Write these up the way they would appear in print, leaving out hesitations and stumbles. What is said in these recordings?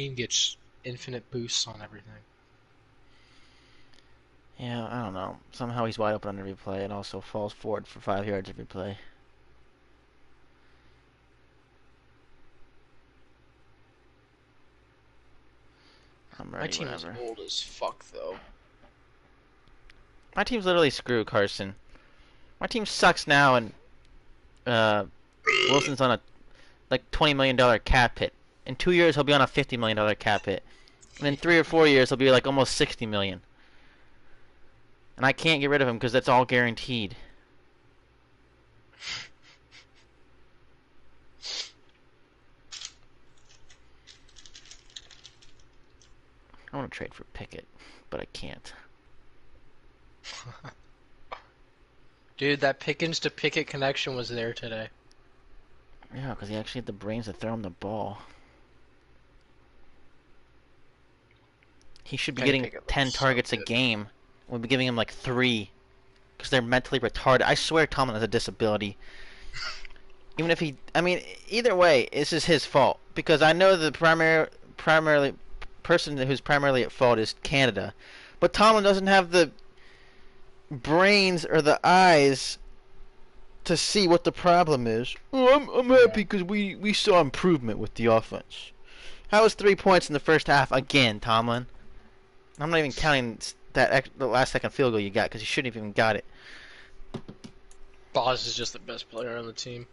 team gets infinite boosts on everything. Yeah, I don't know. Somehow he's wide open on every play and also falls forward for 5 yards every play. I'm ready, My team is whatever. old as fuck, though. My team's literally screwed, Carson. My team sucks now, and Wilson's on a like $20 million cap hit. In 2 years, he'll be on a $50 million cap hit. And in 3 or 4 years, he'll be like almost $60 million. And I can't get rid of him because that's all guaranteed. I want to trade for Pickett, but I can't. Dude, that Pickens to Pickett connection was there today. Yeah, because he actually had the brains to throw him the ball. He should be getting 10 targets a game. We'll be giving him like 3. Because they're mentally retarded. I swear Tomlin has a disability. Even if he... I mean, either way, this is his fault. Because I know the primarily person who's primarily at fault is Canada. But Tomlin doesn't have the brains or the eyes to see what the problem is. Oh, I'm happy because we saw improvement with the offense. How was 3 points in the first half again, Tomlin? I'm not even counting the last second field goal you got because you shouldn't have even got it. Boz is just the best player on the team.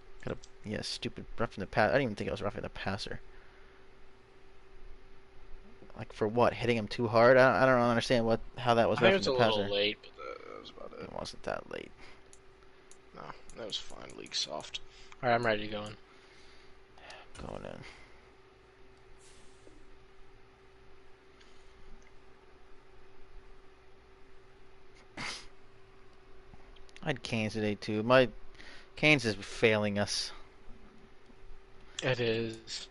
Yeah, stupid roughing the pass. I didn't even think it was roughing the passer. Like for what? Hitting him too hard? I don't understand how that was roughing the passer. I think it's a little late, but that was about it. It wasn't that late. No, that was fine. League soft. All right, I'm ready to go in. Going in. I had Canes today too. My Canes is failing us. It is.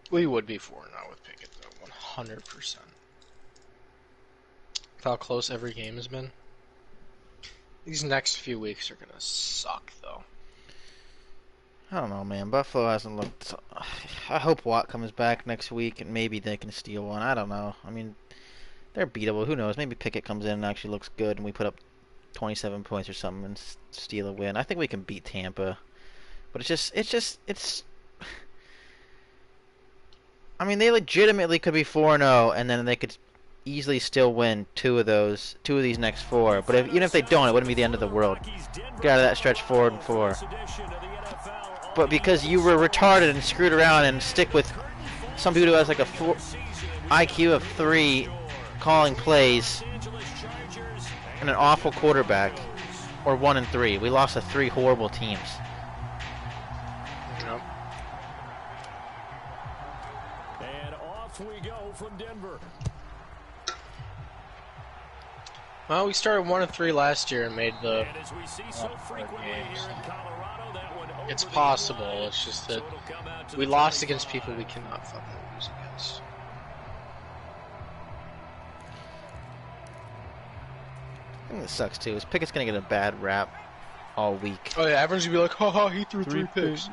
We would be 4-0 with Pickett, though, 100%. How close every game has been. These next few weeks are going to suck, though. I don't know, man. Buffalo hasn't looked... I hope Watt comes back next week and maybe they can steal one. I don't know. I mean, they're beatable. Who knows? Maybe Pickett comes in and actually looks good and we put up 27 points or something and steal a win. I think we can beat Tampa. But it's... I mean, they legitimately could be 4-0, and then they could easily still win two of these next 4. But even if they don't, it wouldn't be the end of the world. Get out of that stretch 4-4. But because you were retarded and screwed around and stick with some people who has like a IQ of 3 calling plays and an awful quarterback, or 1 and 3. We lost to 3 horrible teams. We go from Denver. Well, we started 1-3 last year and made the games. It's possible. It's just that we lost against people we cannot fucking lose against. I think this sucks too. Is Pickett's gonna get a bad rap all week? Oh yeah, everyone's gonna be like, haha, he threw 3 picks.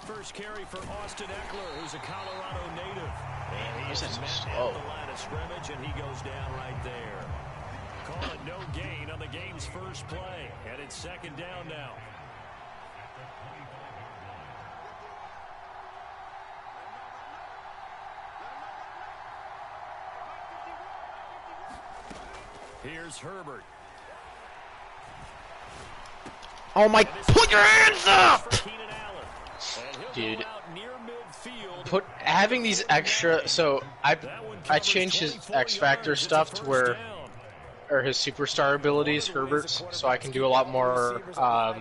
First carry for Austin Eckler, who's a Colorado native. And he's met slow. at the line of scrimmage, and he goes down right there. Call it no gain on the game's first play. And it's 2nd down now. Here's Herbert. Oh my, put your hands up! Dude, having these extra, so I changed his X Factor stuff to where, or his superstar abilities, Herbert's, so I can do a lot more. I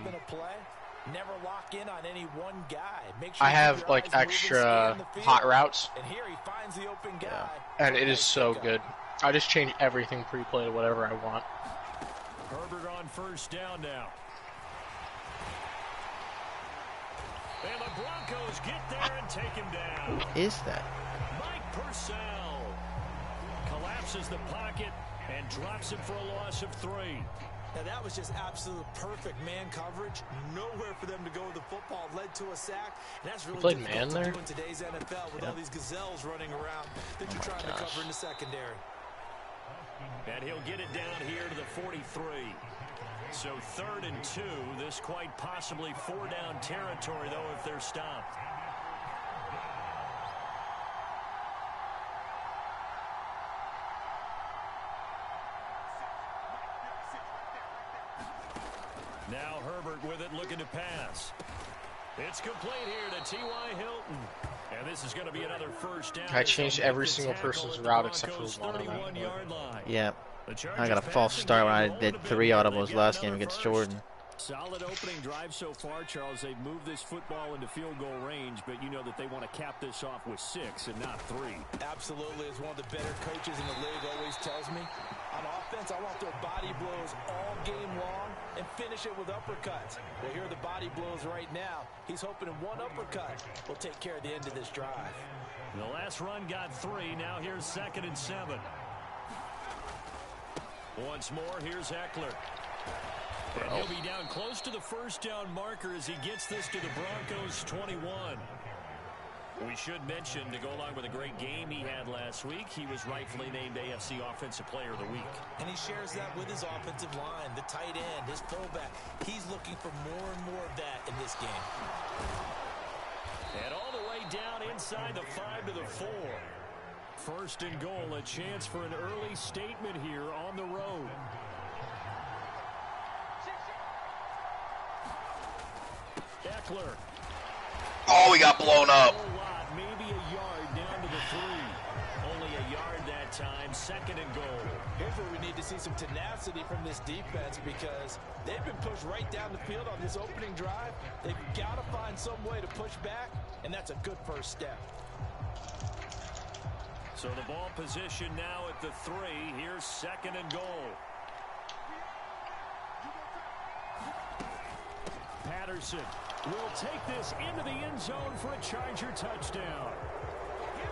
have like extra hot routes. And here he finds the open guy. And it is so good. I just change everything pre-play to whatever I want. Herbert on first down now. And the Broncos get there and take him down. Who is that? Mike Purcell collapses the pocket and drops him for a loss of 3. Now that was just absolute perfect man coverage. Nowhere for them to go with the football. Led to a sack. And that's really played man there in today's NFL with all these gazelles running around that you're trying to cover in the secondary. And he'll get it down here to the 43. So 3rd and 2. This quite possibly 4-down territory, though, if they're stopped. Now Herbert with it, looking to pass. It's complete here to T.Y. Hilton. And this is going to be another first down. I changed every single person's route except for one of them. Yeah. I got a false start when I did 3 audibles last game against Jordan. Solid opening drive so far, Charles. They've moved this football into field goal range, but you know that they want to cap this off with 6 and not 3. Absolutely. As one of the better coaches in the league always tells me, on offense, I want their body blows all game long and finish it with uppercuts. Well, here are the body blows right now. He's hoping in one uppercut will take care of the end of this drive. The last run got 3. Now here's 2nd and 7. Once more, here's Eckler. And he'll be down close to the first down marker as he gets this to the Broncos 21. We should mention, to go along with a great game he had last week, he was rightfully named AFC Offensive Player of the Week. And he shares that with his offensive line, the tight end, his fullback. He's looking for more and more of that in this game. And all the way down inside the 5 to the 4. 1st and goal, a chance for an early statement here on the road. Eckler. Oh, we got blown up. Maybe a yard down to the 3. Only a yard that time. 2nd and goal. Here's where we need to see some tenacity from this defense because they've been pushed right down the field on this opening drive. They've got to find some way to push back, and that's a good first step. So the ball position now at the 3. Here's 2nd and goal. Patterson will take this into the end zone for a Charger touchdown.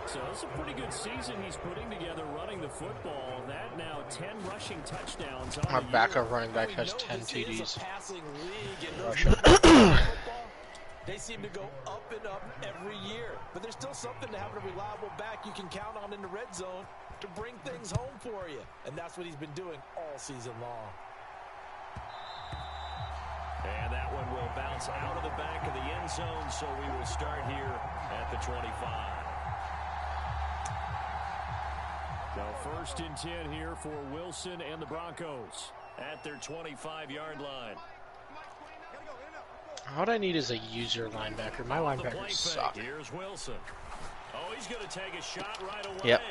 So it's a pretty good season he's putting together running the football. That now 10 rushing touchdowns. Our backup running back has 10 TDs. They seem to go up and up every year. But there's still something to having a reliable back you can count on in the red zone to bring things home for you. And that's what he's been doing all season long. And that one will bounce out of the back of the end zone, so we will start here at the 25. So 1st and 10 here for Wilson and the Broncos at their 25-yard line. What I need is a user linebacker. My linebackers suck. Here's Wilson. Oh, he's going to take a shot right away. Yep.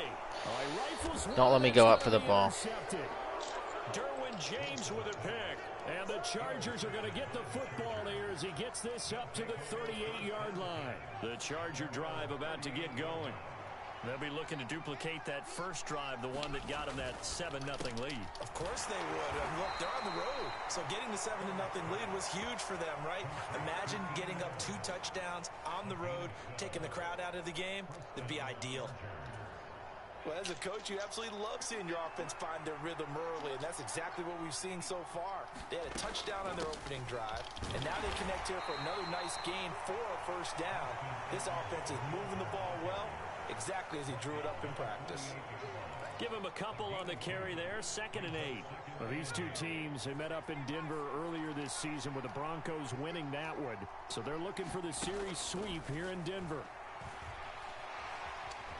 Don't let me go up for the ball. Derwin James with a pick. And the Chargers are going to get the football here as he gets this up to the 38-yard line. The Charger drive about to get going. They'll be looking to duplicate that first drive, the one that got them that 7-0 lead. Of course they would. Look, they're on the road. So getting the 7-0 lead was huge for them, right? Imagine getting up 2 touchdowns on the road, taking the crowd out of the game. That'd be ideal. Well, as a coach, you absolutely love seeing your offense find their rhythm early, and that's exactly what we've seen so far. They had a touchdown on their opening drive, and now they connect here for another nice gain for a first down. This offense is moving the ball well, exactly as he drew it up in practice. Give him a couple on the carry there, 2nd and 8. Well, these two teams have met up in Denver earlier this season with the Broncos winning that one. So they're looking for the series sweep here in Denver.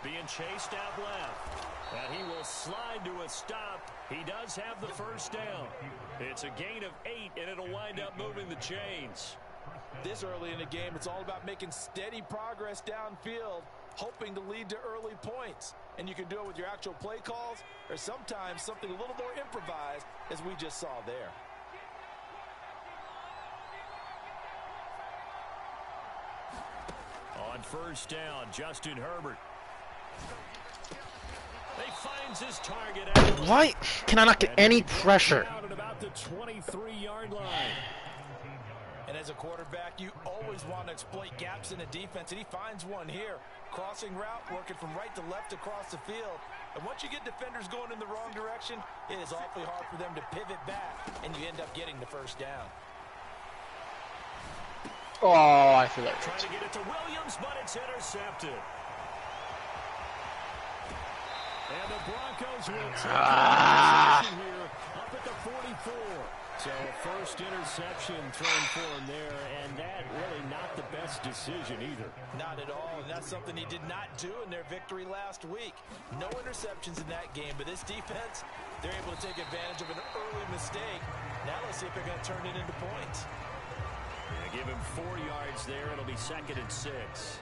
Being chased out left. And he will slide to a stop. He does have the first down. It's a gain of 8, and it'll wind up moving the chains. This early in the game, it's all about making steady progress downfield, hoping to lead to early points. And you can do it with your actual play calls or sometimes something a little more improvised, as we just saw there. On first down, Justin Herbert. his target out. Why can I not get any pressure? Out at about the 23-yard line. And as a quarterback, you always want to exploit gaps in the defense, and he finds one here. Crossing route, working from right to left across the field. And once you get defenders going in the wrong direction, it is awfully hard for them to pivot back, and you end up getting the first down. Oh, I feel like trying to get it to Williams, but it's intercepted. And the Broncos will take position here up at the 44. So first interception thrown for him there, and that really not the best decision either. Not at all, and that's something he did not do in their victory last week. No interceptions in that game, but this defense, they're able to take advantage of an early mistake. Now let's see if they're going to turn it into points. Yeah, give him 4 yards there. It'll be 2nd and 6.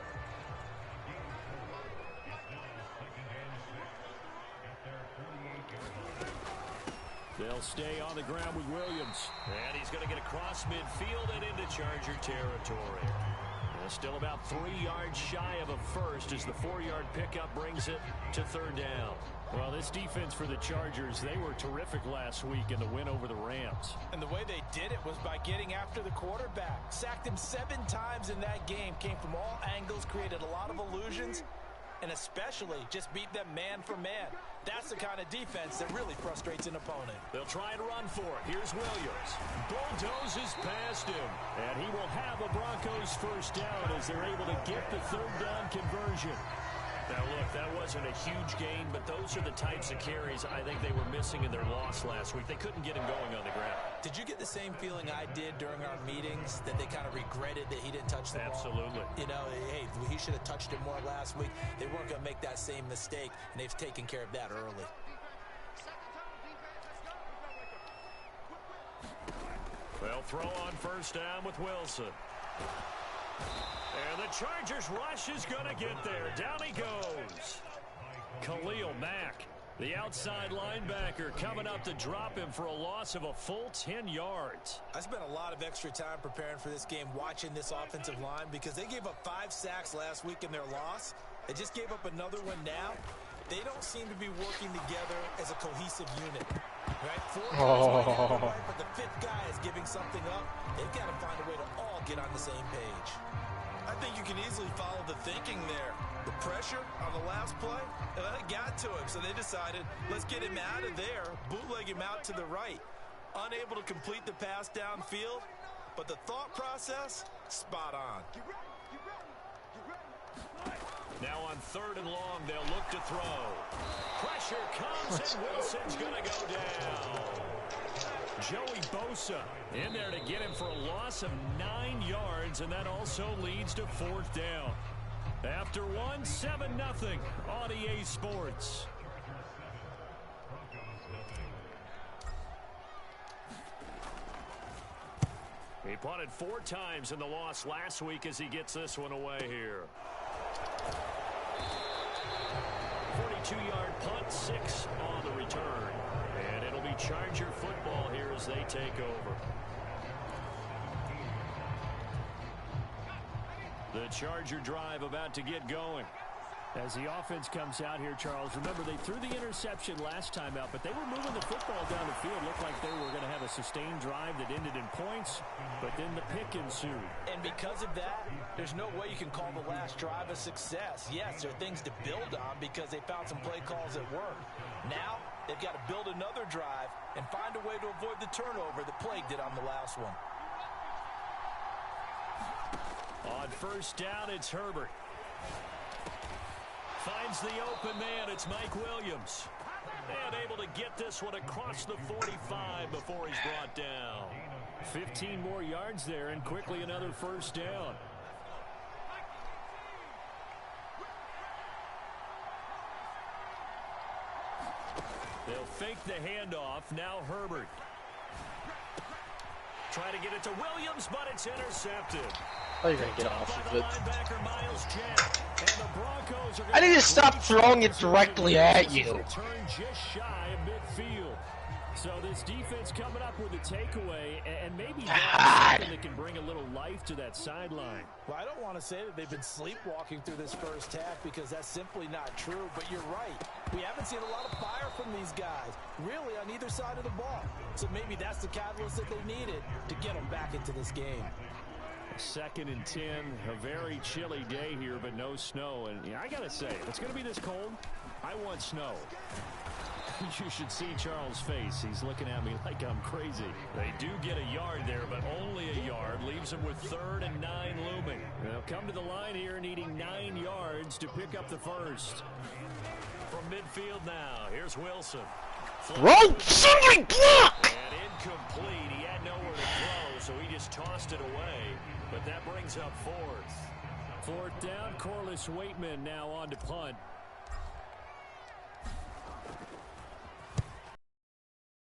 They'll stay on the ground with Williams. And he's going to get across midfield and into Charger territory. Still about 3 yards shy of a first as the 4-yard pickup brings it to 3rd down. Well, this defense for the Chargers, they were terrific last week in the win over the Rams. And the way they did it was by getting after the quarterback. Sacked him 7 times in that game. Came from all angles, created a lot of illusions, and especially just beat them man for man. That's the kind of defense that really frustrates an opponent. They'll try and run for it. Here's Williams. Bulldozes past him. And he will have a Broncos first down as they're able to get the 3rd down conversion. Now, look, that wasn't a huge gain, but those are the types of carries I think they were missing in their loss last week. They couldn't get him going on the ground. Did you get the same feeling I did during our meetings, that they kind of regretted that he didn't touch the ball? Absolutely. You know, hey, he should have touched it more last week. They weren't going to make that same mistake, and they've taken care of that early. They'll throw on first down with Wilson. And the Chargers rush is going to get there. Down he goes. Khalil Mack, the outside linebacker, coming up to drop him for a loss of a full 10 yards. I spent a lot of extra time preparing for this game, watching this offensive line, because they gave up 5 sacks last week in their loss. They just gave up another one now. They don't seem to be working together as a cohesive unit. Right? 4 guys might have it right, but the 5th guy is giving something up. They've got to find a way to all get on the same page. I think you can easily follow the thinking there. The pressure on the last play, and that got to him, so they decided, let's get him out of there, bootleg him out to the right. Unable to complete the pass downfield, but the thought process, spot on. Now on 3rd and long, they'll look to throw. Pressure comes, and Wilson's going to go down. Joey Bosa in there to get him for a loss of 9 yards, and that also leads to 4th down. After 1, 7-0 on EA Sports. He punted 4 times in the loss last week as he gets this one away here. 42-yard punt, 6 on the return. And it'll be Charger football here as they take over. The Charger drive about to get going. As the offense comes out here, Charles, remember they threw the interception last time out, but they were moving the football down the field. Looked like they were going to have a sustained drive that ended in points, but then the pick ensued. And because of that, there's no way you can call the last drive a success. Yes, there are things to build on because they found some play calls that work. Now, they've got to build another drive and find a way to avoid the turnover that plagued it on the last one. On first down, it's Herbert. Finds the open man. It's Mike Williams. And able to get this one across the 45 before he's brought down. 15 more yards there, and quickly another first down. They'll fake the handoff. Now Herbert. Try to get it to Williams, but it's intercepted. Oh, you're going to get off of it. I need to stop throwing it directly at you. Just shy of midfield. So this defense coming up with a takeaway, and maybe that's something that can bring a little life to that sideline. Well, I don't want to say that they've been sleepwalking through this first half because that's simply not true, but you're right. We haven't seen a lot of fire from these guys, really, on either side of the ball. So maybe that's the catalyst that they needed to get them back into this game. 2nd and 10, a very chilly day here, but no snow. And I got to say, if it's going to be this cold, I want snow. You should see Charles' face. He's looking at me like I'm crazy. They do get a yard there, but only a yard. Leaves them with 3rd and 9 looming. They'll come to the line here needing 9 yards to pick up the first. From midfield now, here's Wilson. Wrong somebody block! And incomplete. He had nowhere to throw, so he just tossed it away. But that brings up 4th. 4th down, Corliss Waitman now on to punt.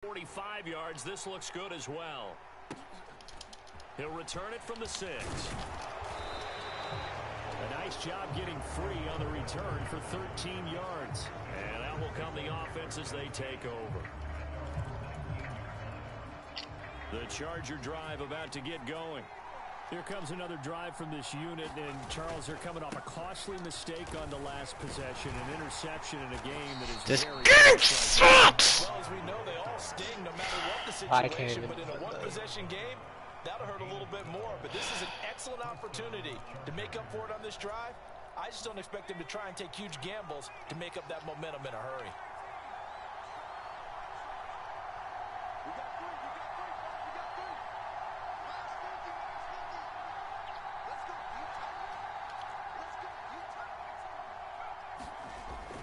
45 yards. This looks good as well. He'll return it from the 6. A nice job getting free on the return for 13 yards. And out will come the offense as they take over. The Charger drive about to get going. Here comes another drive from this unit, and Charles, they're coming off a costly mistake on the last possession, an interception in a game that is this very game sucks! Well, as we know, they all sting no matter what the situation, but in a one-possession game, that'll hurt a little bit more. But this is an excellent opportunity to make up for it on this drive. I just don't expect them to try and take huge gambles to make up that momentum in a hurry.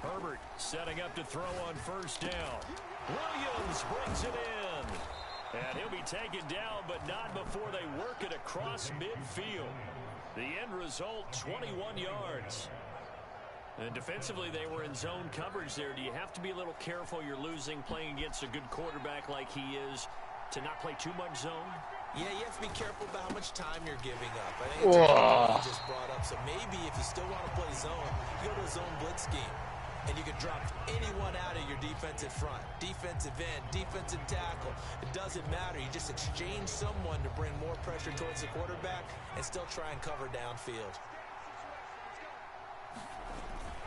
Herbert setting up to throw on 1st down. Williams brings it in. And he'll be taken down, but not before they work it across midfield. The end result, 21 yards. And defensively, they were in zone coverage there. Do you have to be a little careful? You're losing, playing against a good quarterback like he is, to not play too much zone? Yeah, you have to be careful about how much time you're giving up. I think it's a point you just brought up. So maybe if you still want to play zone, you go to a zone blitz scheme. And you can drop anyone out of your defensive front, defensive end, defensive tackle. It doesn't matter. You just exchange someone to bring more pressure towards the quarterback and still try and cover downfield.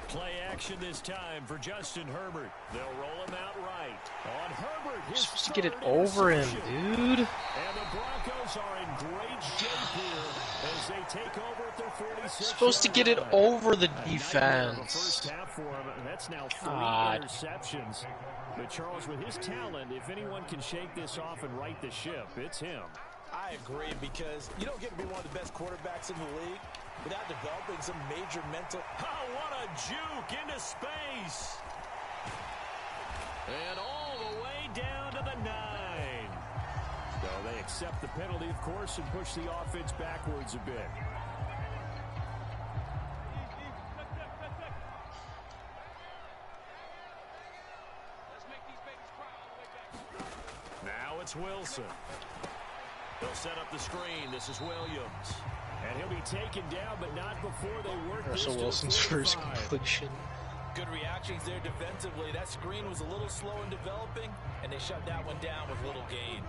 Play action this time for Justin Herbert. They'll roll him out right. On Herbert, his supposed to get it over him, dude. And the Broncos are in great shape here as they take over at their 46. Supposed to get it over the defense. First half for him. That's now 3 interceptions. But Charles, with his talent, if anyone can shake this off and right the ship, it's him. I agree, because you don't get to be one of the best quarterbacks in the league without developing some major mental. Oh, what a juke into space. And all the way down to the 9. So they accept the penalty, of course, and push the offense backwards a bit. Now it's Wilson. They'll set up the screen. This is Williams. And he'll be taken down, but not before they work this. Russell Wilson's first completion. Good reactions there defensively. That screen was a little slow in developing, and they shut that one down with little gain.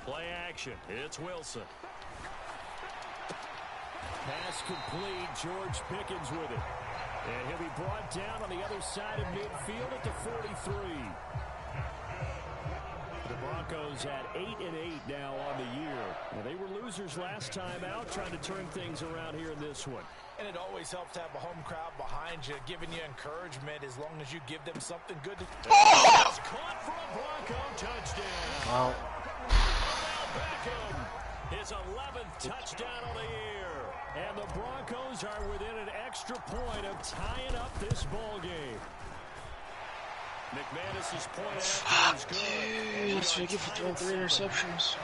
Play action. It's Wilson. Pass complete. George Pickens with it. And he'll be brought down on the other side of midfield at the 43. The Broncos at 8-8 now on the year. Now, they were losers last time out, trying to turn things around here in this one. And it always helps to have a home crowd behind you, giving you encouragement as long as you give them something good to do. It's caught for a Bronco touchdown. Wow. Beckham, his 11th touchdown of the year. And the Broncos are within an extra point of tying up this ball game. McManus's point after is good. Dude, that's what you get for throwing 3 interceptions.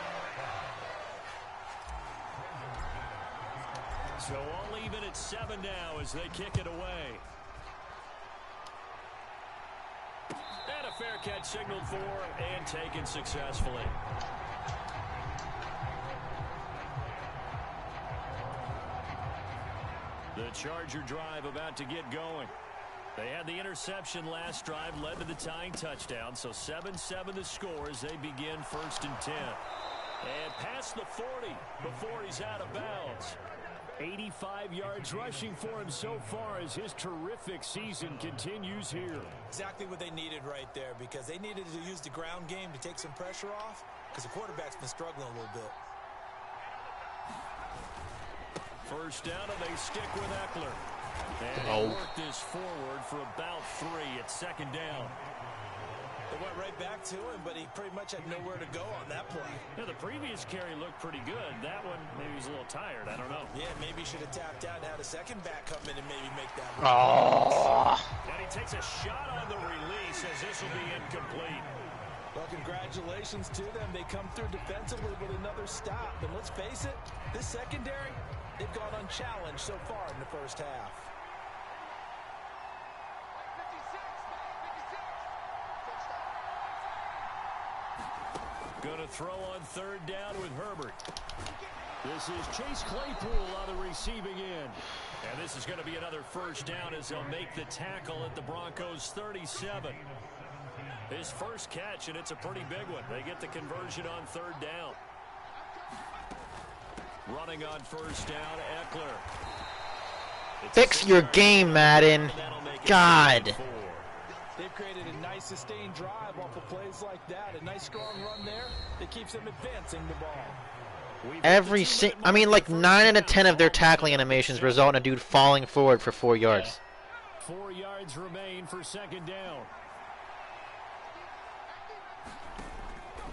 So all even at 7 now as they kick it away. And a fair catch signaled for and taken successfully. The Charger drive about to get going. They had the interception last drive, led to the tying touchdown. So 7-7 the score as they begin 1st and 10. And past the 40 before he's out of bounds. 85 yards rushing for him so far as his terrific season continues here. Exactly what they needed right there, because they needed to use the ground game to take some pressure off, because the quarterback's been struggling a little bit. First down, and they stick with Eckler. And work this forward for about 3 at 2nd down. They went right back to him, but he pretty much had nowhere to go on that play. Yeah, the previous carry looked pretty good. That one, maybe he's a little tired. I don't know. Yeah, maybe he should have tapped out and had a second back come in and maybe make that. And he takes a shot on the release as this will be incomplete. Well, congratulations to them. They come through defensively with another stop. And let's face it, this secondary, they've gone unchallenged so far in the first half. Going to throw on 3rd down with Herbert. This is Chase Claypool on the receiving end. And this is going to be another 1st down as they'll make the tackle at the Broncos 37. His first catch, and it's a pretty big one. They get the conversion on 3rd down. Running on 1st down, Eckler. Fix your game, Madden. God. They've created a nice sustained drive off of plays like that. A nice strong run there that keeps them advancing the ball. I mean, like 9 out of 10 of their tackling animations result in a dude falling forward for 4 yards. 4 yards remain for 2nd down.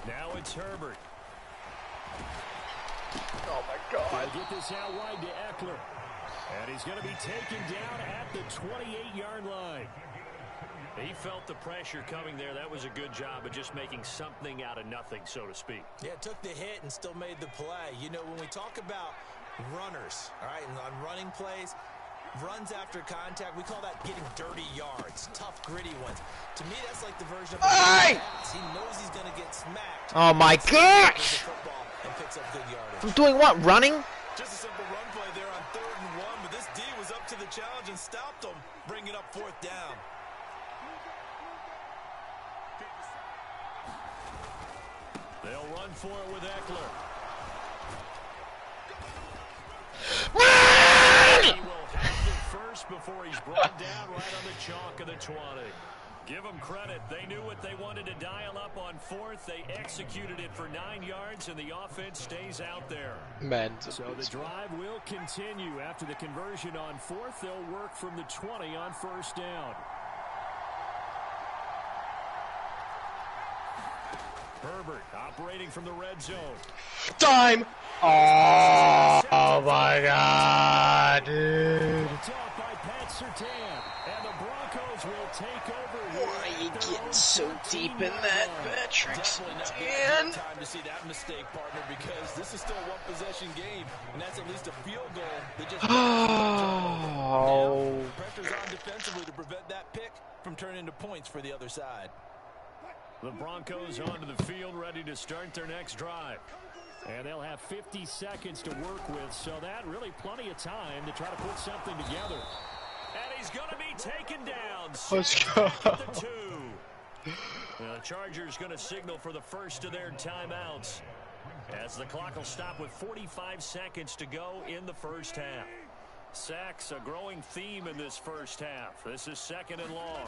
Now it's Herbert. Oh my God. He'll get this out wide to Eckler. And he's going to be taken down at the 28-yard line. He felt the pressure coming there. That was a good job of just making something out of nothing, so to speak. Yeah, took the hit and still made the play. You know, when we talk about runners, all right, and on running plays, runs after contact, we call that getting dirty yards, tough, gritty ones. To me, that's like the version of a pass. He knows he's going to get smacked. Oh, my gosh! And picks up good yardage. From doing what? Running? Just a simple run play there on 3rd and 1, but this D was up to the challenge and stopped him, bringing up 4th down. They'll run for it with Eckler. He will have it first before he's brought down right on the chalk of the 20. Give them credit. They knew what they wanted to dial up on 4th. They executed it for 9 yards, and the offense stays out there. So the drive will continue. After the conversion on 4th, they'll work from the 20 on 1st down. Herbert operating from the red zone. Time! Oh my God, dude. By Pat Surtain, and the Broncos will take over. Why are you getting so deep in that, Patrick Surtain? Time to see that mistake, partner, because this is still a one-possession game, and that's at least a field goal. They just pressure's on defensively to prevent that pick from turning into points for the other side. The Broncos onto the field, ready to start their next drive. And they'll have 50 seconds to work with, so that really plenty of time to try to put something together. And he's going to be taken down. Let's go. The 2. The Chargers going to signal for the first of their timeouts, as the clock will stop with 45 seconds to go in the first half. Sacks, a growing theme in this first half. This is 2nd and long.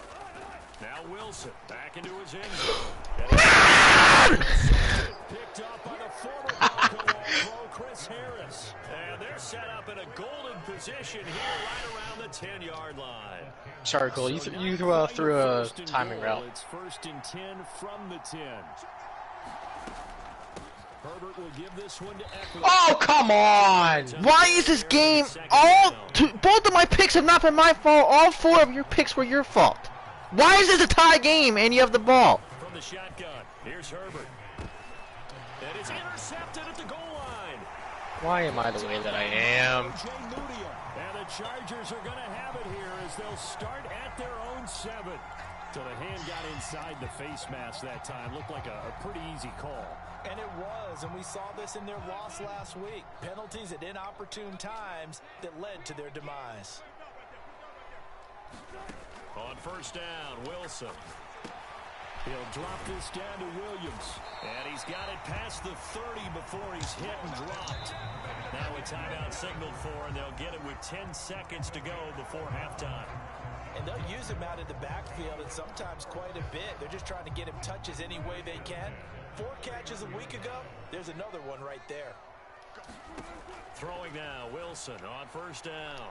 Now Wilson back into his end zone. Picked up by the former Bronco All-Pro Chris Harris. And they're set up in a golden position here right around the 10-yard line. Sorry, Cole, you threw a timing route. It's 1st and 10 from the 10. Herbert will give this one to Eckler. Oh, come on! Why is this game both of my picks have not been my fault. All 4 of your picks were your fault. Why is this a tie game and you have the ball? From the shotgun, here's Herbert. It is intercepted at the goal line. Why am I the way that I am? And the Chargers are going to have it here as they'll start at their own 7. So the hand got inside the face mask that time. Looked like a pretty easy call. And it was, and we saw this in their loss last week. Penalties at inopportune times that led to their demise. On first down, Wilson. He'll drop this down to Williams. And he's got it past the 30 before he's hit and dropped. Now a timeout signaled for, and they'll get it with 10 seconds to go before halftime. And they'll use him out of the backfield, and sometimes quite a bit. They're just trying to get him touches any way they can. 4 catches a week ago, there's another one right there. Throwing now, Wilson on first down.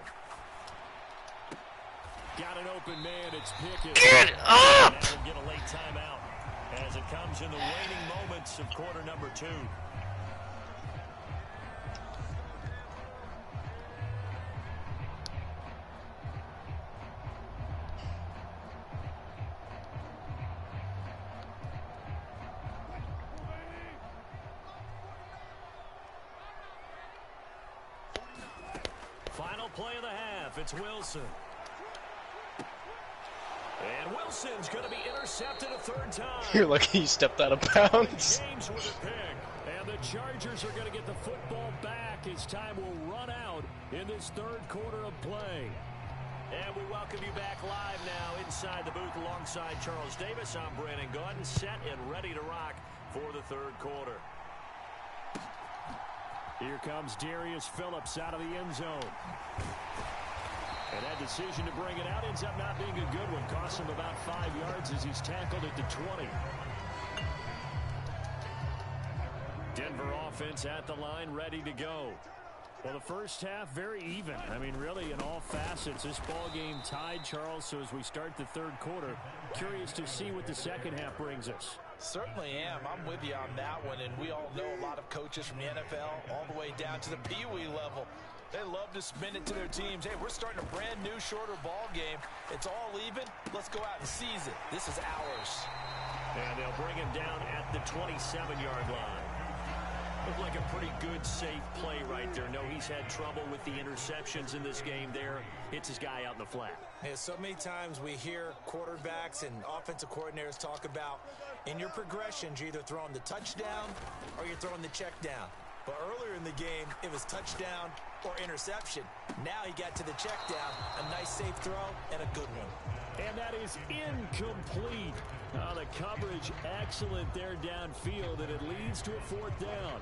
Got an open man, it's Pickett. Get up! And we'll get a late timeout as it comes in the waning moments of quarter number 2. Final play of the half, it's Wilson. And Wilson's going to be intercepted a 3rd time. You're lucky you stepped out of bounds. James with a pick. And the Chargers are going to get the football back as time will run out in this 3rd quarter of play. And we welcome you back live now inside the booth alongside Charles Davis. I'm Brandon Gaudin, set and ready to rock for the 3rd quarter. Here comes Darius Phillips out of the end zone. And that decision to bring it out ends up not being a good one. Costs him about 5 yards as he's tackled at the 20. Denver offense at the line, ready to go. Well, the first half, very even. I mean, really, in all facets, this ball game tied, Charles. So as we start the 3rd quarter, curious to see what the second half brings us. Certainly am. I'm with you on that one. And we all know a lot of coaches from the NFL all the way down to the Pee-wee level. They love to spin it to their teams. Hey, we're starting a brand new, shorter ball game. It's all even. Let's go out and seize it. This is ours. And they'll bring him down at the 27-yard line. Looked like a pretty good, safe play right there. No, he's had trouble with the interceptions in this game there. Hits his guy out in the flat. Yeah, so many times we hear quarterbacks and offensive coordinators talk about in your progressions, you're either throwing the touchdown or you're throwing the check down. But earlier in the game, it was touchdown or interception. Now he got to the check down, a nice safe throw, and a good one. And that is incomplete. The coverage excellent there downfield, and it leads to a 4th down.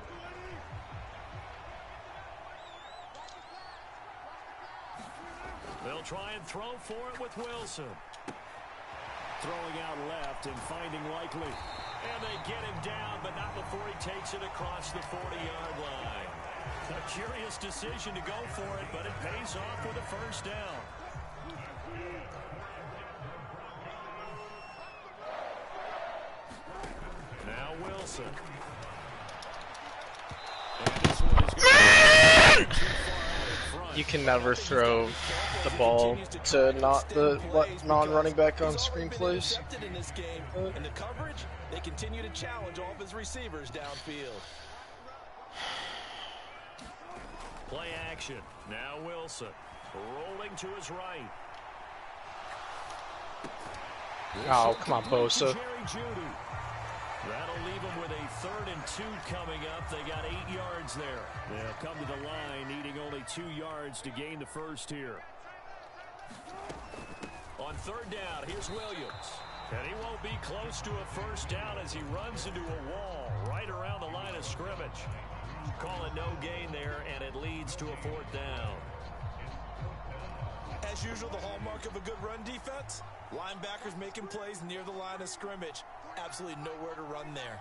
They'll try and throw for it with Wilson. Throwing out left and finding Likely. And they get him down, but not before he takes it across the 40-yard line. A curious decision to go for it, but it pays off with a 1st down. Now Wilson. And this one is going to You can never throw the ball to not the non-running back on screen plays. In this game, in the coverage, they continue to challenge all of his receivers downfield. Play action. Now Wilson. Rolling to his right. Oh, come on, Bosa. That'll leave him with a 3rd and 2 coming up. They got 8 yards there. They'll come to the line needing only 2 yards to gain the first here. On 3rd down, here's Williams. And he won't be close to a 1st down as he runs into a wall right around the line of scrimmage. Call it no gain there, and it leads to a 4th down. As usual, the hallmark of a good run defense, linebackers making plays near the line of scrimmage. Absolutely nowhere to run there.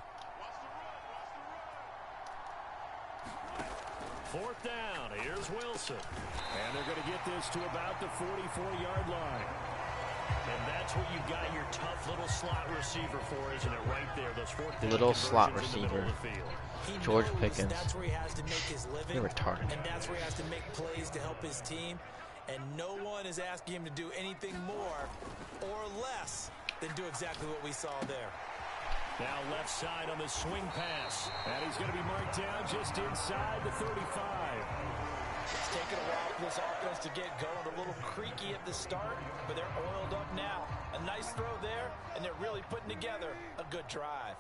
4th down. Here's Wilson. And they're going to get this to about the 44-yard line. And that's what you got your tough little slot receiver for, isn't it? Right there, those 4th little slot receiver. George Pickens. That's where he has to make his living. You're retarded. And that's where he has to make plays to help his team. And no one is asking him to do anything more or less than do exactly what we saw there. Now left side on the swing pass. And he's going to be marked down just inside the 35. taken a while for this offense to get going. A little creaky at the start, but they're oiled up now. A nice throw there, and they're really putting together a good drive.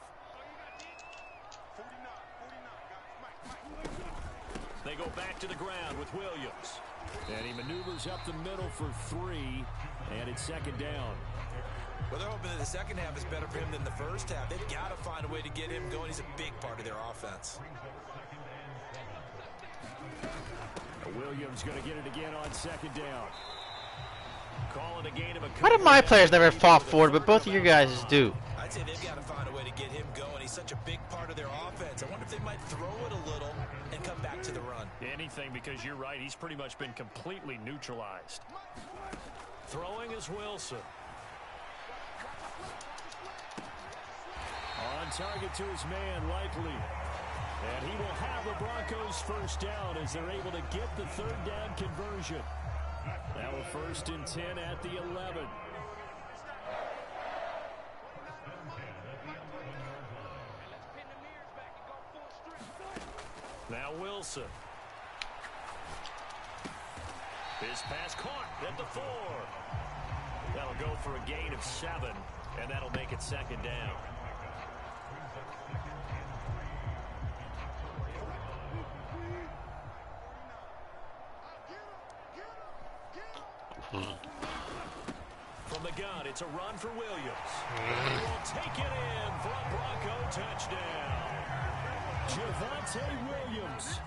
They go back to the ground with Williams. And he maneuvers up the middle for 3, and it's second down. Well, they're hoping that the second half is better for him than the first half. They've got to find a way to get him going. He's a big part of their offense. Williams going to get it again on second down. Calling a gain of a Why do my players never fall forward, but both of you guys do? I'd say they've got to find a way to get him going. He's such a big part of their offense. I wonder if they might throw it a little and come back to the run. Anything, because you're right. He's pretty much been completely neutralized. Throwing is Wilson. On target to his man, Lifeline. And he will have the Broncos first down as they're able to get the third down conversion. Now a 1st and 10 at the 11. Now Wilson. His pass caught at the 4. That'll go for a gain of 7, and that'll make it second down. From the gun, it's a run for Williams. He will take it in for a Bronco touchdown. Javonte Williams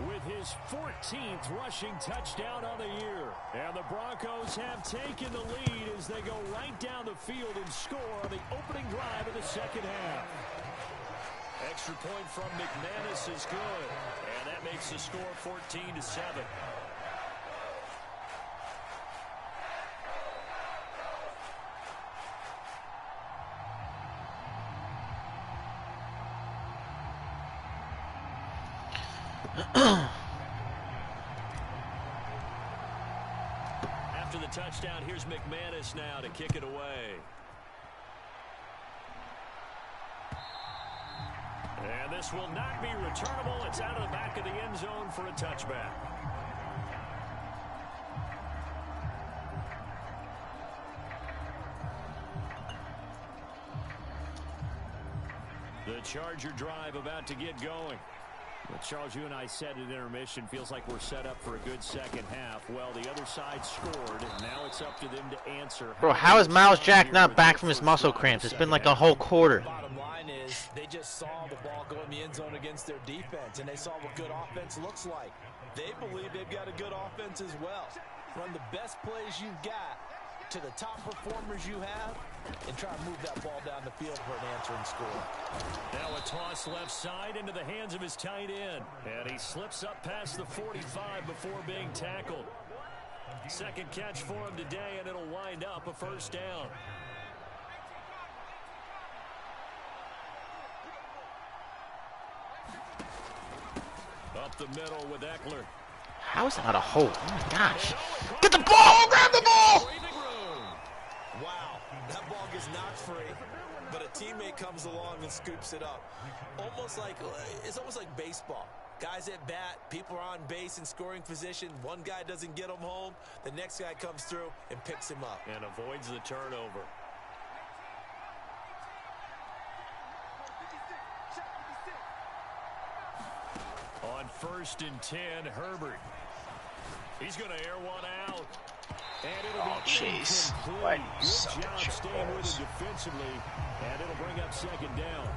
with his 14th rushing touchdown on the year. And the Broncos have taken the lead as they go right down the field and score on the opening drive of the second half. Extra point from McManus is good. And that makes the score 14-7. After the touchdown, here's McManus now to kick it away. And this will not be returnable. It's out of the back of the end zone for a touchback. The Charger drive about to get going. Well, Charles, you and I said at intermission, feels like we're set up for a good second half. Well, the other side scored, and now it's up to them to answer. Bro, how is Miles Jack not back from his muscle cramps? It's been like a whole quarter. Bottom line is they just saw the ball go in the end zone against their defense, and they saw what good offense looks like. They believe they've got a good offense as well. Run the best plays you've got to the top performers you have, and try to move that ball down the field for an answering score. Now a toss left side into the hands of his tight end. And he slips up past the 45 before being tackled. Second catch for him today, and it'll wind up a first down. Up the middle with Eckler. How is that not a hole? Oh my gosh. Get the ball! Grab the ball! Wow, that ball gets knocked free, but a teammate comes along and scoops it up. It's almost like baseball. Guys at bat, people are on base in scoring position. One guy doesn't get him home. The next guy comes through and picks him up. And avoids the turnover. On 1st and 10, Herbert. He's going to air one out. And it'll be Chase. incomplete. Good job staying with him defensively. And it'll bring up second down.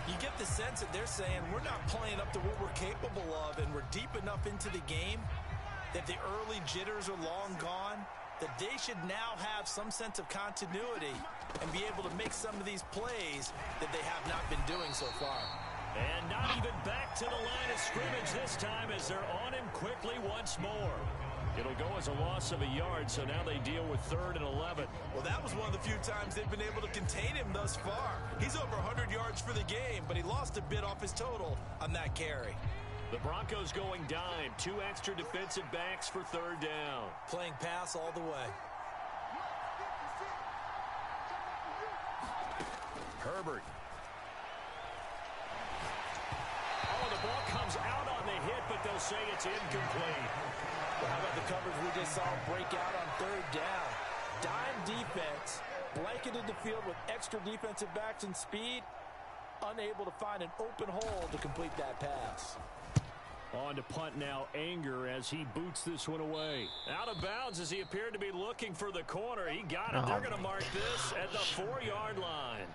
You get the sense that they're saying we're not playing up to what we're capable of, and we're deep enough into the game that the early jitters are long gone, that they should now have some sense of continuity and be able to make some of these plays that they have not been doing so far. And not even back to the line of scrimmage this time as they're on him quickly once more. It'll go as a loss of a yard, so now they deal with 3rd and 11. Well, that was one of the few times they've been able to contain him thus far. He's over 100 yards for the game, but he lost a bit off his total on that carry. The Broncos going dime. 2 extra defensive backs for 3rd down. Playing pass all the way. Herbert. Oh, the ball comes out on the hit, but it, they'll say it's incomplete. Well, how about the coverage we just saw break out on third down? Dime defense, blanketed the field with extra defensive backs and speed, unable to find an open hole to complete that pass. On to punt now, Anger, as he boots this one away. Out of bounds as he appeared to be looking for the corner. He got it. They're going to mark this at the 4-yard line.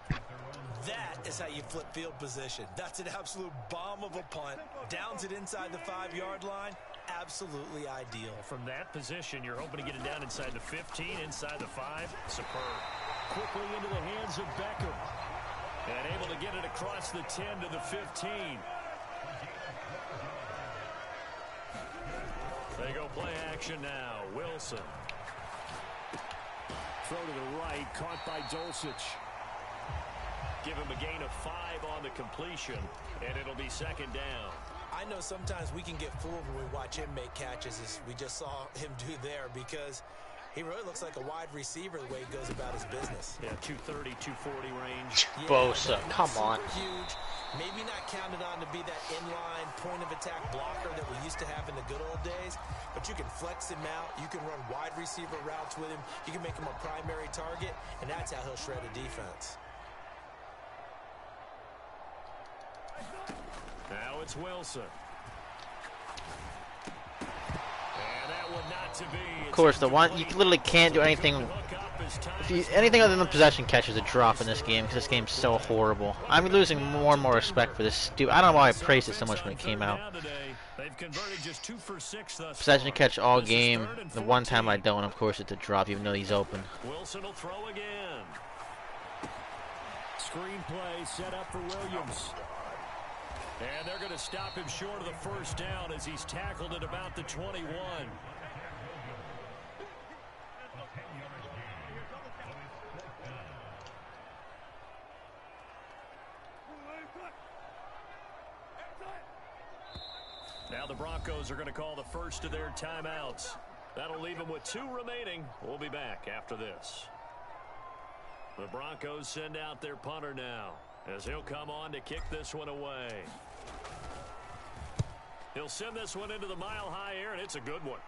That is how you flip field position. That's an absolute bomb of a punt. Downs it inside the 5-yard line. Absolutely ideal. From that position, you're hoping to get it down inside the 15, inside the 5. Superb. Quickly into the hands of Beckham. And able to get it across the 10 to the 15. They go play action now. Wilson. Throw to the right, caught by Dulcich. Give him a gain of 5 on the completion, and it'll be second down. I know sometimes we can get fooled when we watch him make catches, as we just saw him do there, because he really looks like a wide receiver the way he goes about his business. Yeah, 230, 240 range. Yeah, Bosa, come on. Huge. Maybe not counted on to be that inline point-of-attack blocker that we used to have in the good old days, but you can flex him out. You can run wide receiver routes with him. You can make him a primary target, and that's how he'll shred a defense. Now it's Wilson. And that one not to be. Of course, the one you literally can't do anything. Anything other than the possession catch is a drop in this game because this game's so horrible. I'm losing more and more respect for this stupid. I don't know why I praised it so much when it came out. Possession catch all game. The one time I don't, of course, it's a drop, even though he's open. Wilson will throw again. Screenplay set up for Williams. And they're going to stop him short of the first down as he's tackled at about the 21. Now the Broncos are going to call the first of their timeouts. That'll leave them with 2 remaining. We'll be back after this. The Broncos send out their punter now, as he'll come on to kick this one away. He'll send this one into the mile-high air, and it's a good one.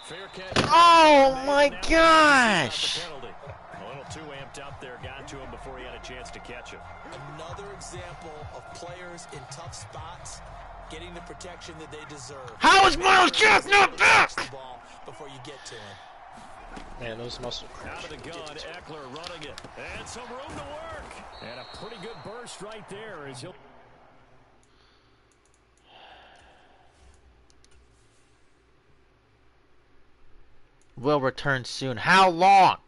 Fair catch. Oh, my gosh! A little too amped up there, got to him before he had a chance to catch him. Another example of players in tough spots getting the protection that they deserve. How is Miles Jack not back? Before you get to him. Man, those muscle Out of the gun, Eckler running it. And some room to work. And a pretty good burst right there as he'll... Will return soon. How long?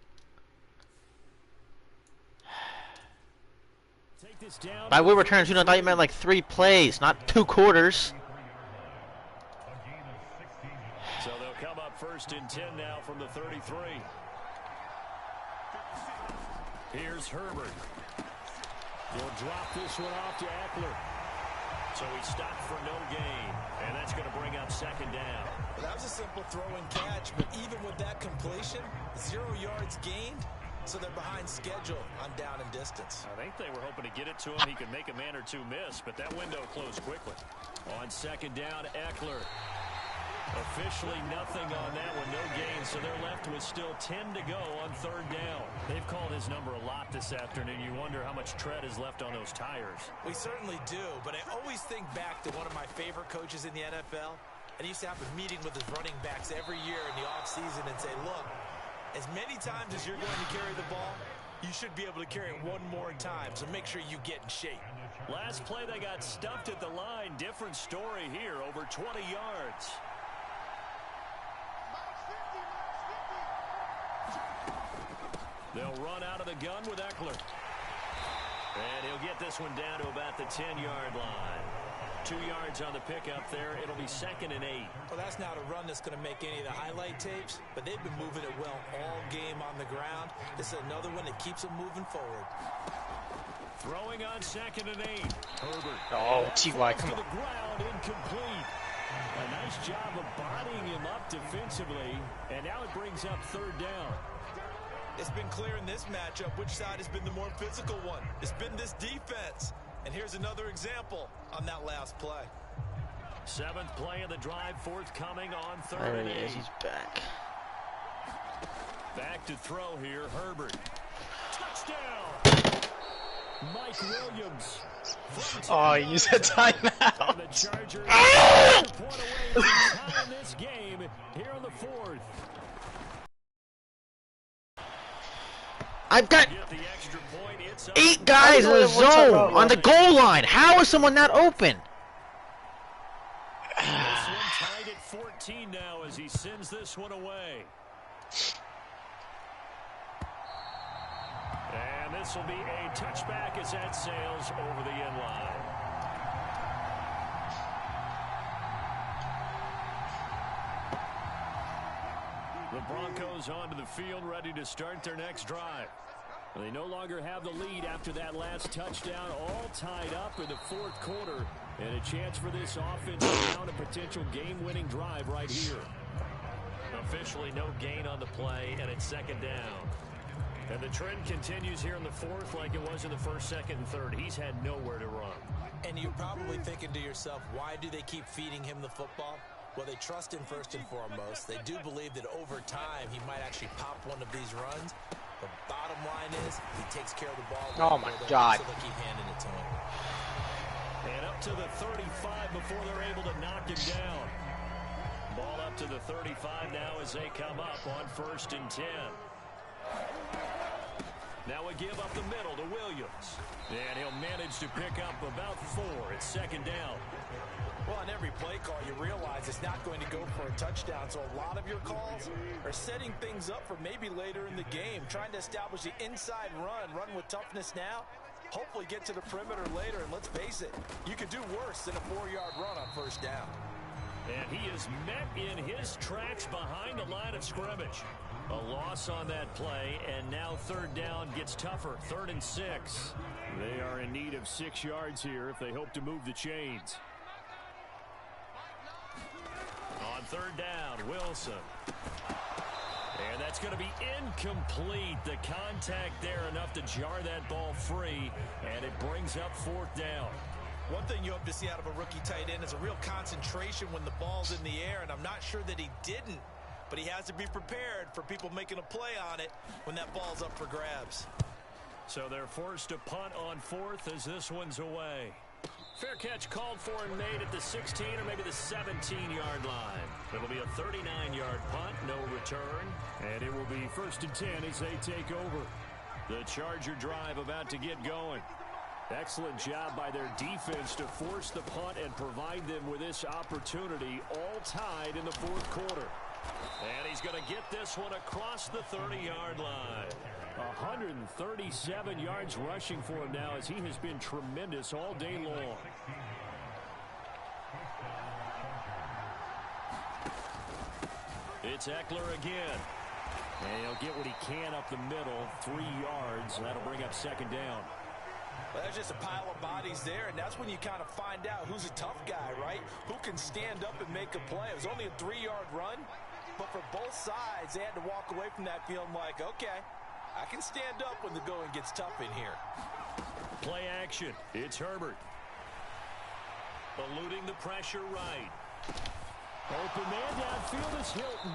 By will return soon, I thought you meant like 3 plays, not 2 quarters. So they'll come up first and 10 now from the 33. Here's Herbert. He'll drop this one off to Eckler. So he stopped for no gain, and that's going to bring up second down. Well, that was a simple throw and catch, but even with that completion, 0 yards gained, so they're behind schedule on down and distance. I think they were hoping to get it to him. He could make a man or 2 miss, but that window closed quickly. On second down, Eckler. Officially nothing on that one, no gain, so they're left with still 10 to go on third down. They've called his number a lot this afternoon. You wonder how much tread is left on those tires. We certainly do, but I always think back to one of my favorite coaches in the NFL, and he used to have a meeting with his running backs every year in the offseason and say, look, as many times as you're going to carry the ball, you should be able to carry it 1 more time, so make sure you get in shape. Last play, they got stuffed at the line. Different story here, over 20 yards. They'll run out of the gun with Eckler. And he'll get this one down to about the 10-yard line. 2 yards on the pickup there. It'll be second and 8. Well, that's not a run that's going to make any of the highlight tapes, but they've been moving it well all game on the ground. This is another one that keeps them moving forward. Throwing on second and 8. Herbert. Oh, T.Y., come on. To the ground, incomplete. A nice job of bodying him up defensively, and now it brings up third down. It's been clear in this matchup which side has been the more physical one. It's been this defense. And here's another example on that last play. Seventh play of the drive, forthcoming on third There and he is. 8. He's back. Back to throw here, Herbert. Touchdown! Mike Williams. Oh, he used a timeout. And the Chargers are a point away from tying this game here in the fourth. I've got Get the extra point. It's 8 guys in the zone on the goal line. How is someone not open? This one tied at 14 now as he sends this one away. And this will be a touchback as that sails over the end line. The Broncos onto the field, ready to start their next drive. They no longer have the lead after that last touchdown, all tied up in the fourth quarter. And a chance for this offense to mount a potential game-winning drive right here. Officially no gain on the play, and it's second down. And the trend continues here in the fourth like it was in the first, second, and third. He's had nowhere to run. And you're probably thinking to yourself, why do they keep feeding him the football? Well, they trust him first and foremost. They do believe that over time he might actually pop one of these runs. The bottom line is he takes care of the ball. Oh, my God. So they keep handing it to him. And up to the 35 before they're able to knock him down. Ball up to the 35 now as they come up on 1st and 10. Now we give up the middle to Williams. And he'll manage to pick up about 4. It's second down. Well, on every play call, you realize it's not going to go for a touchdown. So a lot of your calls are setting things up for maybe later in the game, trying to establish the inside run with toughness now. Hopefully get to the perimeter later, and let's face it, you could do worse than a 4-yard run on first down. And he is met in his tracks behind the line of scrimmage. A loss on that play, and now third down gets tougher. 3rd and 6. They are in need of 6 yards here if they hope to move the chains. On third down, Wilson. And that's going to be incomplete. The contact there enough to jar that ball free, and it brings up 4th down. One thing you hope to see out of a rookie tight end is a real concentration when the ball's in the air, and I'm not sure that he didn't, but he has to be prepared for people making a play on it when that ball's up for grabs. So they're forced to punt on 4th as this one's away. Fair catch called for and made at the 16 or maybe the 17-yard line. It'll be a 39-yard punt, no return, and it will be 1st and 10 as they take over. The Charger drive about to get going. Excellent job by their defense to force the punt and provide them with this opportunity, all tied in the fourth quarter. And he's going to get this one across the 30-yard line. 137 yards rushing for him now as he has been tremendous all day long. It's Eckler again. And he'll get what he can up the middle, 3 yards. That'll bring up second down. Well, there's just a pile of bodies there, and that's when you kind of find out who's a tough guy, right? Who can stand up and make a play. It was only a 3-yard run, but for both sides, they had to walk away from that feeling like, okay, I can stand up when the going gets tough in here. Play action. It's Herbert. Eluding the pressure right. Open man downfield is Hilton.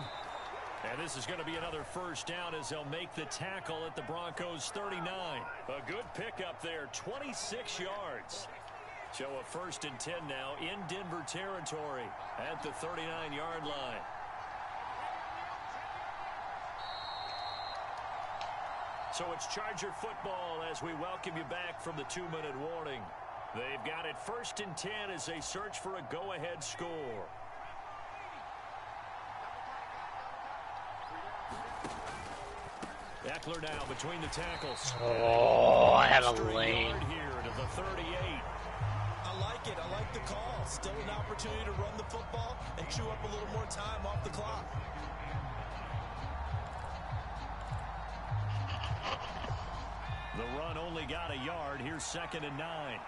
And this is going to be another first down as they'll make the tackle at the Broncos' 39. A good pickup there, 26 yards. So a 1st and 10 now in Denver territory at the 39-yard line. So it's Charger football as we welcome you back from the 2-minute warning. They've got it 1st and 10 as they search for a go-ahead score. Eckler now between the tackles. Oh, I had a lane. Here to the 38. I like it. I like the call. Still an opportunity to run the football and chew up a little more time off the clock. The run only got a yard. Here's 2nd and 9.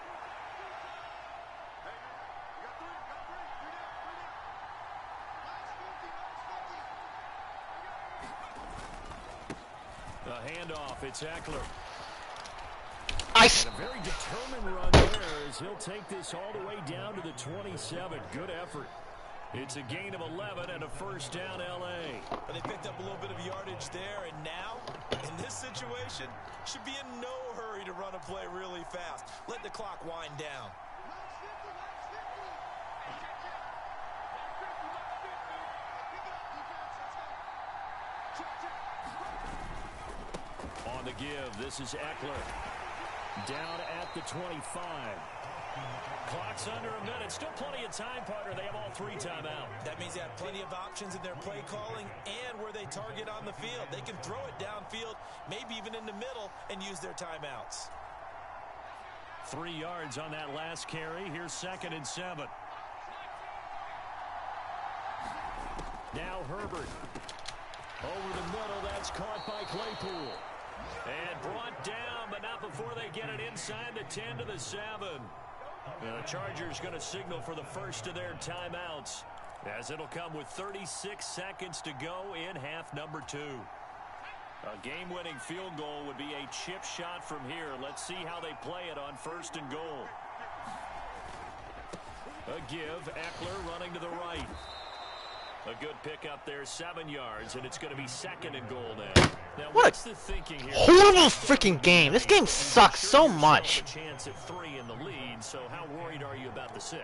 The handoff, it's Eckler. I. And a very determined run there as he'll take this all the way down to the 27. Good effort. It's a gain of 11 and a first down, L.A. But they picked up a little bit of yardage there, and now, in this situation, should be in no hurry to run a play really fast. Let the clock wind down. On the give, this is Eckler. Down at the 25. Clock's under a minute. Still plenty of time, partner. They have all 3 timeouts. That means they have plenty of options in their play calling and where they target on the field. They can throw it downfield, maybe even in the middle, and use their timeouts. 3 yards on that last carry. Here's 2nd and 7. Now Herbert. Over the middle. That's caught by Claypool. And brought down, but not before they get it inside the 10 to the 7. The Chargers going to signal for the first of their timeouts, as it'll come with 36 seconds to go in half number 2. A game-winning field goal would be a chip shot from here. Let's see how they play it on 1st and goal. A give, Eckler running to the right. A good pickup there, 7 yards, and it's going to be 2nd and goal now. Now what's the thinking here? Horrible freaking game. This game sucks so much. A chance at 3 in the lead, so how worried are you about the 6?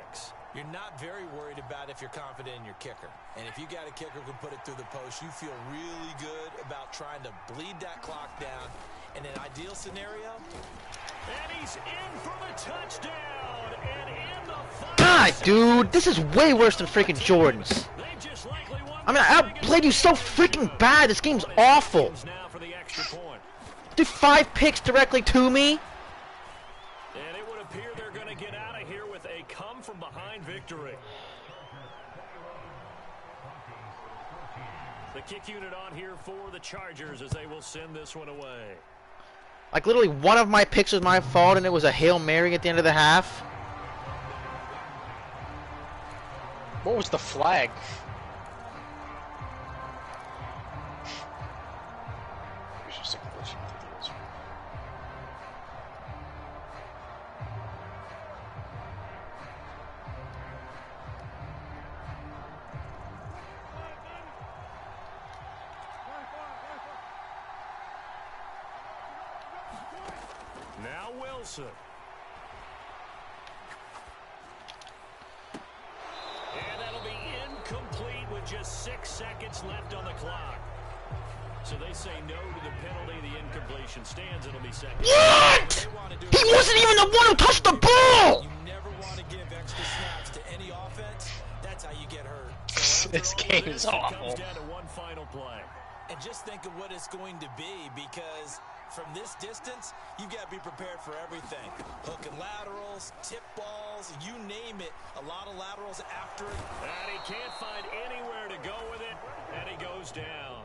You're not very worried about if you're confident in your kicker. And if you got a kicker who can put it through the post, you feel really good about trying to bleed that clock down. In an ideal scenario, and he's in for the touchdown. And in the God, dude, this is way worse than freaking Jordan's. I mean, I played you so freaking bad. This game's awful. Did 5 picks directly to me? And it would appear they're going to get out of here with a come-from-behind victory. The kick unit on here for the Chargers as they will send this one away. Like, literally, one of my picks was my fault, and it was a Hail Mary at the end of the half. What was the flag? Now Wilson. And that'll be incomplete with just 6 seconds left on the clock. So they say no to the penalty. The incompletion stands. It'll be 2nd. What? He wasn't even the one who touched the ball! you never want to give extra snaps to any offense. That's how you get hurt. So This game is awful. Comes down to one final play. And just think of what it's going to be, because from this distance, you've got to be prepared for everything. Hook and laterals, tip balls, you name it. A lot of laterals after it. And he can't find anywhere to go with it, and he goes down.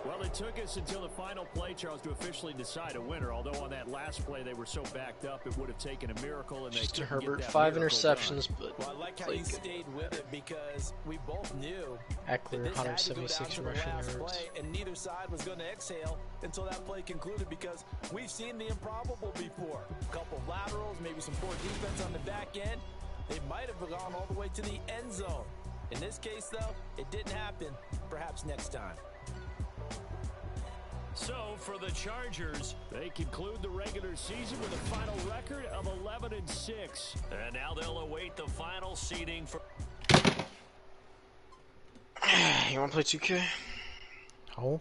Well, it took us until the final play, Charles, to officially decide a winner. Although on that last play they were so backed up, it would have taken a miracle. And Mr. Herbert, 5 interceptions, but well, I like how you stayed with it, because we both knew Eckler, that 176 rushing yards. play, and neither side was going to exhale until that play concluded, because we've seen the improbable before. A couple of laterals, maybe some poor defense on the back end. They might have gone all the way to the end zone. In this case, though, it didn't happen. Perhaps next time. So, for the Chargers, they conclude the regular season with a final record of 11-6. And now they'll await the final seeding for... You want to play 2K? Oh.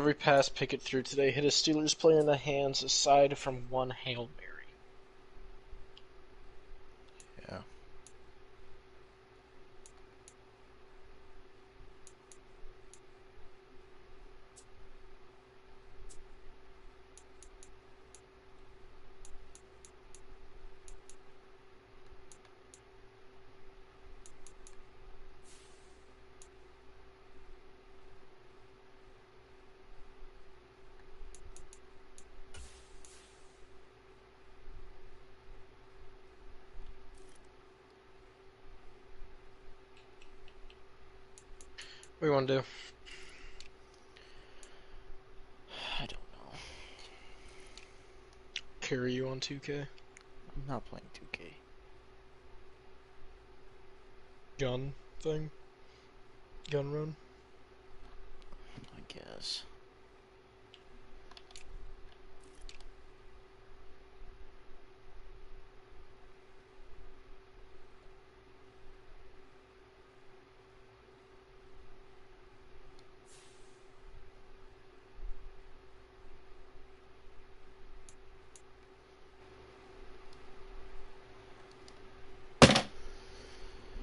Every pass Pickett threw today hit a Steelers player in the hands aside from one Hail Mary. Yeah. What do you want to do? I don't know. Carry you on 2K? I'm not playing 2K. Gun thing? Gun run? I guess.